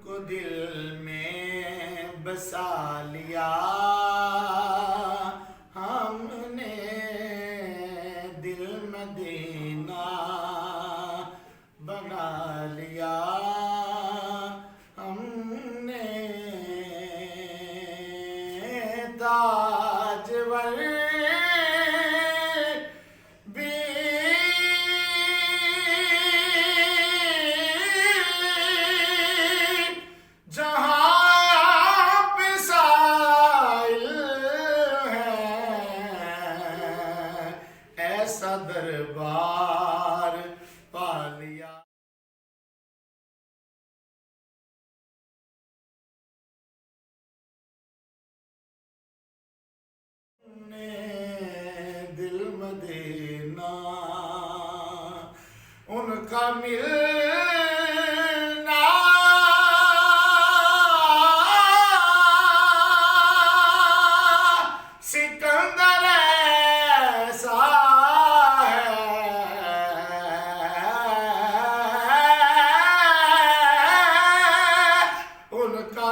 کو دل میں بسا لیا ہم نے، دل مدینہ بنا لیا ہم نے، تاجور بھی جہاں پہ سائل ہے، ایسا دربار پا لیا۔ دل مدینہ ان کا ملنا سکندر ایسا ہے، ان کا